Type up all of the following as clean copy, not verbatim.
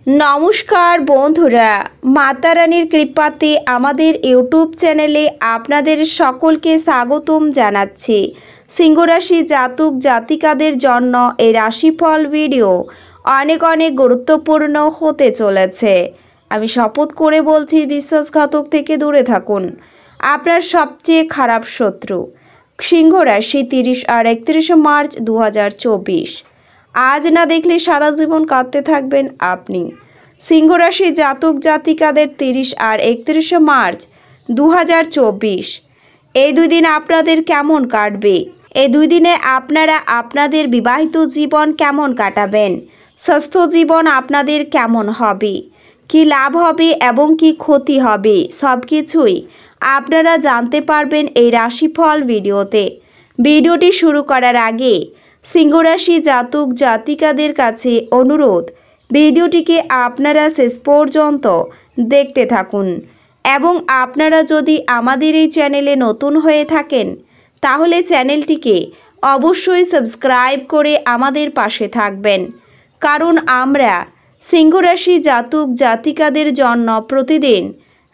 নমস্কার বন্ধুরা, মাতা রানীর কৃপাতে আমাদের ইউটিউব চ্যানেলে আপনাদের সকলকে স্বাগতম জানাচ্ছি। সিংহ রাশি জাতক জাতিকাদের জন্য এই রাশিফল ভিডিও অনেক গুরুত্বপূর্ণ হতে চলেছে। আমি শপথ করে বলছি, বিশ্বাসঘাতক থেকে দূরে থাকুন। আপনার সবচেয়ে খারাপ শত্রু সিংহ রাশি 30 আর 31 মার্চ 2024। আজ না দেখলে সারা জীবন কাঁদতে থাকবেন আপনি। সিংহ রাশি জাতক জাতিকাদের 30 আর 31 মার্চ 2024 এই দুই দিন আপনাদের কেমন কাটবে? এই দুই দিনে আপনারা আপনাদের বিবাহিত জীবন কেমন কাটাবেন? স্বাস্থ্য জীবন আপনাদের কেমন হবে? কি লাভ হবে এবং কি ক্ষতি হবে, সব কিছুই আপনারা জানতে পারবেন এই রাশিফল ভিডিওতে। ভিডিওটি শুরু করার আগে সিংহ রাশি জাতক জাতিকাদের কাছে অনুরোধ, ভিডিওটিকে আপনারা শেষ পর্যন্ত দেখতে থাকুন এবং আপনারা যদি আমাদের এই চ্যানেলে নতুন হয়ে থাকেন তাহলে চ্যানেলটিকে অবশ্যই সাবস্ক্রাইব করে আমাদের পাশে থাকবেন, কারণ আমরা সিংহ রাশি জাতক জাতিকাদের জন্য প্রতিদিন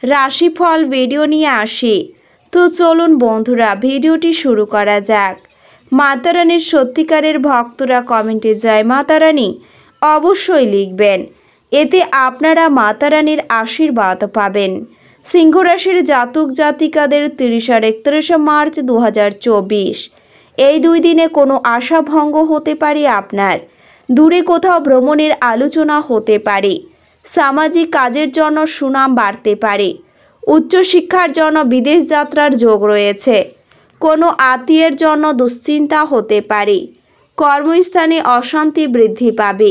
রাশিফল ভিডিও নিয়ে আসি। তো চলুন বন্ধুরা, ভিডিওটি শুরু করা যাক। মাতা রানীর সত্যিকারের ভক্তরা কমেন্টে জয় মাতা রানী অবশ্যই লিখবেন, এতে আপনারা মাতা রানীর আশীর্বাদ পাবেন। সিংহ রাশির জাতক জাতিকাদের 30 আর 31 মার্চ 2024 এই দুই দিনে কোনো আশাভঙ্গ হতে পারে আপনার। দূরে কোথাও ভ্রমণের আলোচনা হতে পারে। সামাজিক কাজের জন্য সুনাম বাড়তে পারে। উচ্চশিক্ষার জন্য বিদেশ যাত্রার যোগ রয়েছে। কোনো আত্মীয়ের জন্য দুশ্চিন্তা হতে পারে। কর্মস্থানে অশান্তি বৃদ্ধি পাবে।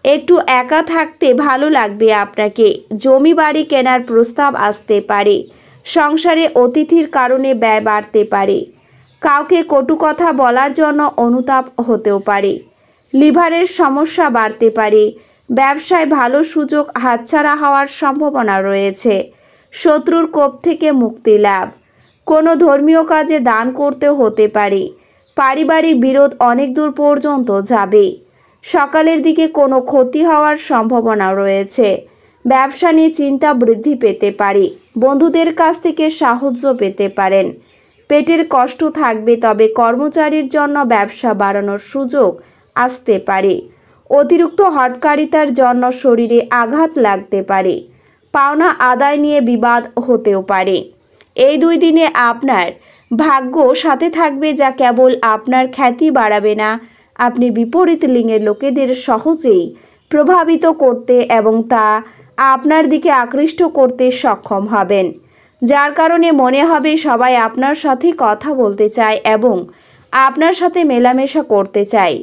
একটু একা থাকতে ভালো লাগবে আপনাকে। জমি বাড়ি কেনার প্রস্তাব আসতে পারে। সংসারে অতিথির কারণে ব্যয় বাড়তে পারে। কাউকে কটু কথা বলার জন্য অনুতাপ হতেও পারে। লিভারের সমস্যা বাড়তে পারে। ব্যবসায় ভালো সুযোগ হাতছাড়া হওয়ার সম্ভাবনা রয়েছে। শত্রুর কোপ থেকে মুক্তি লাভ। কোনো ধর্মীয় কাজে দান করতে হতে পারে। পারিবারিক বিরোধ অনেক দূর পর্যন্ত যাবে। সকালের দিকে কোনো ক্ষতি হওয়ার সম্ভাবনা রয়েছে। ব্যবসা নিয়ে চিন্তা বৃদ্ধি পেতে পারে। বন্ধুদের কাছ থেকে সাহায্য পেতে পারেন। পেটের কষ্ট থাকবে, তবে কর্মচারীর জন্য ব্যবসা বাড়ানোর সুযোগ আসতে পারে। অতিরিক্ত হটকারিতার জন্য শরীরে আঘাত লাগতে পারে। পাওনা আদায় নিয়ে বিবাদ হতেও পারে। এই দুই দিনে আপনার ভাগ্য সাথে থাকবে, যা কেবল আপনার খ্যাতি বাড়াবে না, আপনি বিপরীত লিঙ্গের লোকেদের সহজেই প্রভাবিত করতে এবং তা আপনার দিকে আকৃষ্ট করতে সক্ষম হবেন, যার কারণে মনে হবে সবাই আপনার সাথে কথা বলতে চায় এবং আপনার সাথে মেলামেশা করতে চায়।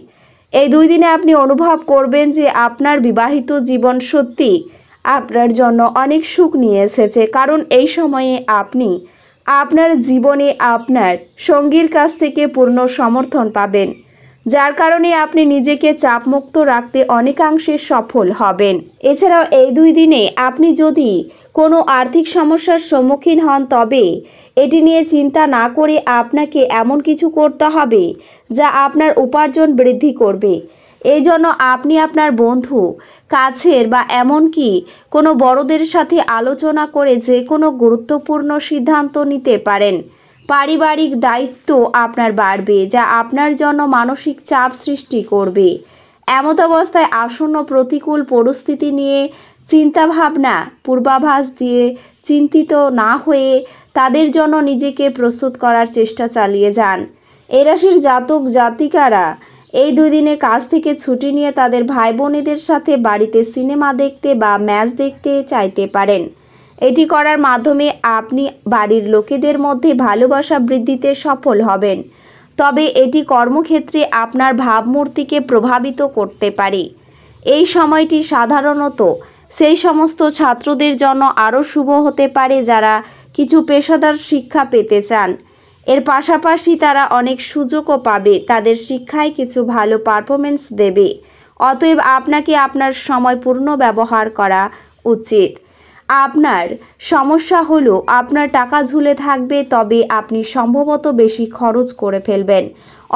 এই দুই দিনে আপনি অনুভব করবেন যে আপনার বিবাহিত জীবন সত্যি আপনার জন্য অনেক সুখ নিয়ে এসেছে, কারণ এই সময়ে আপনি আপনার জীবনে আপনার সঙ্গীর কাছ থেকে পূর্ণ সমর্থন পাবেন, যার কারণে আপনি নিজেকে চাপমুক্ত রাখতে অনেকাংশে সফল হবেন। এছাড়াও এই দুই দিনে আপনি যদি কোনো আর্থিক সমস্যার সম্মুখীন হন, তবে এটি নিয়ে চিন্তা না করে আপনাকে এমন কিছু করতে হবে যা আপনার উপার্জন বৃদ্ধি করবে। এই জন্য আপনি আপনার বন্ধু, কাছের বা এমনকি কোনো বড়দের সাথে আলোচনা করে যে কোনো গুরুত্বপূর্ণ সিদ্ধান্ত নিতে পারেন। পারিবারিক দায়িত্ব আপনার বাড়বে, যা আপনার জন্য মানসিক চাপ সৃষ্টি করবে। এমত অবস্থায় আসন্ন প্রতিকূল পরিস্থিতি নিয়ে চিন্তাভাবনা পূর্বাভাস দিয়ে চিন্তিত না হয়ে তাদের জন্য নিজেকে প্রস্তুত করার চেষ্টা চালিয়ে যান। এই রাশির জাতক জাতিকারা এই দুই দিনে কাজ থেকে ছুটি নিয়ে তাদের ভাই বোনেদের সাথে বাড়িতে সিনেমা দেখতে বা ম্যাচ দেখতে চাইতে পারেন। এটি করার মাধ্যমে আপনি বাড়ির লোকেদের মধ্যে ভালোবাসা বৃদ্ধিতে সফল হবেন, তবে এটি কর্মক্ষেত্রে আপনার ভাবমূর্তিকে প্রভাবিত করতে পারে। এই সময়টি সাধারণত সেই সমস্ত ছাত্রদের জন্য আরও শুভ হতে পারে যারা কিছু পেশাদার শিক্ষা পেতে চান। এর পাশাপাশি তারা অনেক সুযোগও পাবে, তাদের শিক্ষায় কিছু ভালো পারফরমেন্স দেবে। অতএব আপনাকে আপনার সময় পূর্ণ ব্যবহার করা উচিত। আপনার সমস্যা হলো আপনার টাকা ঝুলে থাকবে, তবে আপনি সম্ভবত বেশি খরচ করে ফেলবেন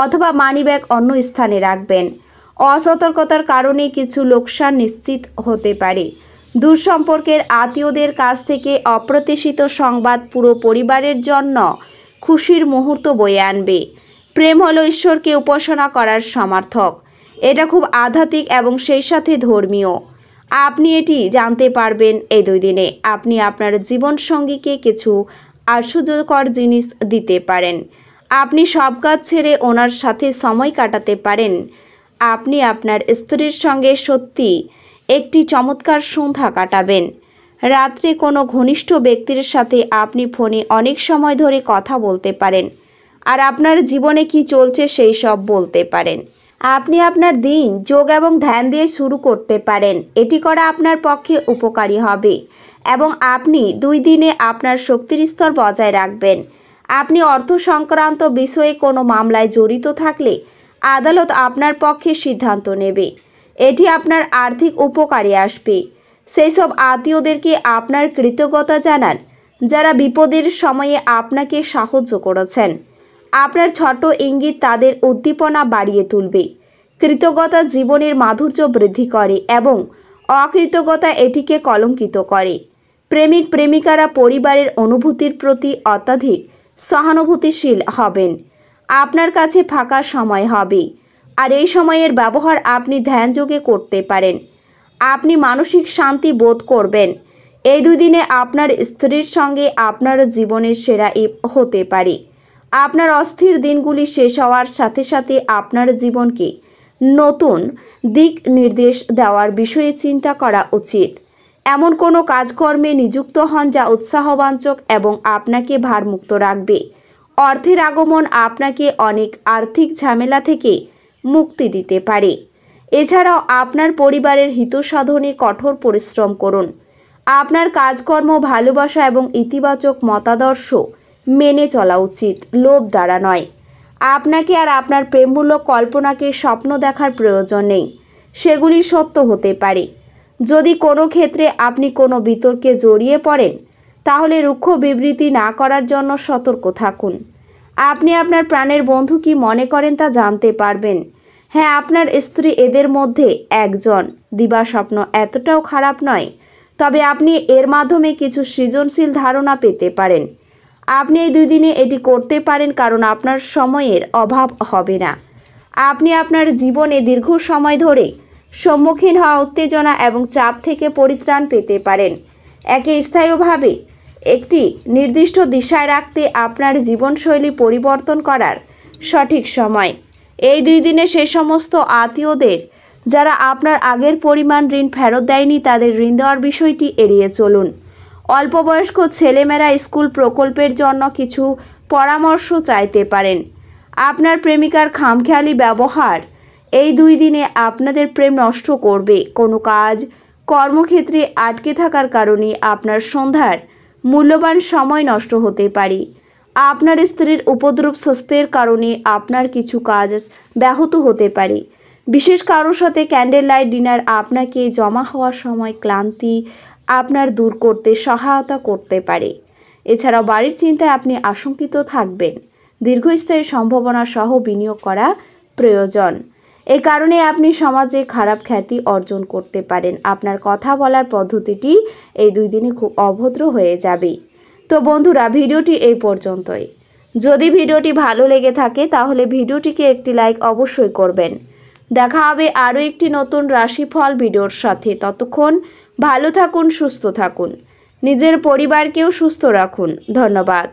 অথবা মানিব্যাগ অন্য স্থানে রাখবেন। অসতর্কতার কারণে কিছু লোকসান নিশ্চিত হতে পারে। দূর সম্পর্কের আত্মীয়দের কাছ থেকে অপ্রত্যাশিত সংবাদ পুরো পরিবারের জন্য খুশির মুহূর্ত বয়ে আনবে। প্রেম হলো ঈশ্বরকে উপাসনা করার সমর্থক। এটা খুব আধ্যাত্মিক এবং সেই সাথে ধর্মীয়। আপনি এটি জানতে পারবেন এই 2 দিনে। আপনি আপনার জীবনসঙ্গীকে কিছু আশ্চর্যকর জিনিস দিতে পারেন। আপনি সব কাজ ছেড়ে ওনার সাথে সময় কাটাতে পারেন। আপনি আপনার স্ত্রীর সঙ্গে সত্যি একটি চমৎকার সন্ধ্যা কাটাবেন। রাত্রে কোনো ঘনিষ্ঠ ব্যক্তির সাথে আপনি ফোনে অনেক সময় ধরে কথা বলতে পারেন আর আপনার জীবনে কি চলছে সেই সব বলতে পারেন। আপনি আপনার দিন যোগ এবং ধ্যান দিয়ে শুরু করতে পারেন। এটি করা আপনার পক্ষে উপকারী হবে এবং আপনি 2 দিনে আপনার শক্তির স্তর বজায় রাখবেন। আপনি অর্থ সংক্রান্ত বিষয়ে কোনো মামলায় জড়িত থাকলে আদালত আপনার পক্ষে সিদ্ধান্ত নেবে। এটি আপনার আর্থিক উপকারে আসবে। সেই সব আত্মীয়দেরকে আপনার কৃতজ্ঞতা জানান যারা বিপদের সময়ে আপনাকে সাহায্য করেছেন। আপনার ছোট ইঙ্গিত তাদের উদ্দীপনা বাড়িয়ে তুলবে। কৃতজ্ঞতা জীবনের মাধুর্য বৃদ্ধি করে এবং অকৃতজ্ঞতা এটিকে কলঙ্কিত করে। প্রেমিক প্রেমিকারা পরিবারের অনুভূতির প্রতি অত্যাধিক সহানুভূতিশীল হবেন। আপনার কাছে ফাঁকা সময় হবে আর এই সময়ের ব্যবহার আপনি ধ্যানযোগে করতে পারেন। আপনি মানসিক শান্তি বোধ করবেন। এই 2 দিনে আপনার স্ত্রীর সঙ্গে আপনার জীবনের সেরা হতে পারে। আপনার অস্থির দিনগুলি শেষ হওয়ার সাথে সাথে আপনার জীবনকে নতুন দিক নির্দেশ দেওয়ার বিষয়ে চিন্তা করা উচিত। এমন কোনো কাজকর্মে নিযুক্ত হন যা উৎসাহবাঞ্চক এবং আপনাকে ভারমুক্ত রাখবে। অর্থের আগমন আপনাকে অনেক আর্থিক ঝামেলা থেকে মুক্তি দিতে পারে। এছাড়াও আপনার পরিবারের হিত সাধনে কঠোর পরিশ্রম করুন। আপনার কাজকর্ম ভালোবাসা এবং ইতিবাচক মতাদর্শ মেনে চলা উচিত, লোভ দ্বারা নয়। আপনাকে আর আপনার প্রেমমূলক কল্পনাকে স্বপ্ন দেখার প্রয়োজন নেই, সেগুলি সত্য হতে পারে। যদি কোনো ক্ষেত্রে আপনি কোনো বিতর্কে জড়িয়ে পড়েন তাহলে রুক্ষ বিবৃতি না করার জন্য সতর্ক থাকুন। আপনি আপনার প্রাণের বন্ধু কি মনে করেন তা জানতে পারবেন। হ্যাঁ, আপনার স্ত্রী এদের মধ্যে একজন। দিবাস্বপ্ন এতটাও খারাপ নয়, তবে আপনি এর মাধ্যমে কিছু সৃজনশীল ধারণা পেতে পারেন। আপনি এই 2 দিনে এটি করতে পারেন কারণ আপনার সময়ের অভাব হবে না। আপনি আপনার জীবনে দীর্ঘ সময় ধরে সম্মুখীন হওয়া উত্তেজনা এবং চাপ থেকে পরিত্রাণ পেতে পারেন। একে স্থায়ীভাবে একটি নির্দিষ্ট দিশায় রাখতে আপনার জীবনশৈলী পরিবর্তন করার সঠিক সময়। এই 2 দিনে সে সমস্ত আত্মীয়দের যারা আপনার আগের পরিমাণ ঋণ ফেরত দেয়নি তাদের ঋণ দেওয়ার বিষয়টি এড়িয়ে চলুন। অল্পবয়স্ক ছেলেমেয়েরা স্কুল প্রকল্পের জন্য কিছু পরামর্শ চাইতে পারেন। আপনার প্রেমিকার খামখেয়ালি ব্যবহার এই 2 দিনে আপনাদের প্রেম নষ্ট করবে। কোনো কাজ কর্মক্ষেত্রে আটকে থাকার কারণে আপনার সন্ধ্যার মূল্যবান সময় নষ্ট হতে পারে। আপনার স্ত্রীর উপদ্রব স্বাস্থ্যের কারণে আপনার কিছু কাজ ব্যাহত হতে পারে। বিশেষ কারোর সাথে ক্যান্ডেল লাইট ডিনার আপনাকে জমা হওয়ার সময় ক্লান্তি আপনার দূর করতে সহায়তা করতে পারে। এছাড়াও বাড়ির চিন্তায় আপনি আশঙ্কিত থাকবেন। দীর্ঘস্থায়ী সম্ভাবনা সহ বিনিয়োগ করা প্রয়োজন। এই কারণে আপনি সমাজে খারাপ খ্যাতি অর্জন করতে পারেন। আপনার কথা বলার পদ্ধতিটি এই 2 দিনে খুব অভদ্র হয়ে যাবে। তো বন্ধুরা, ভিডিওটি এই পর্যন্তই। যদি ভিডিওটি ভালো লেগে থাকে তাহলে ভিডিওটিকে একটি লাইক অবশ্যই করবেন। দেখা হবে আরও একটি নতুন রাশিফল ভিডিওর সাথে। ততক্ষণ ভালো থাকুন, সুস্থ থাকুন, নিজের পরিবারকেও সুস্থ রাখুন। ধন্যবাদ।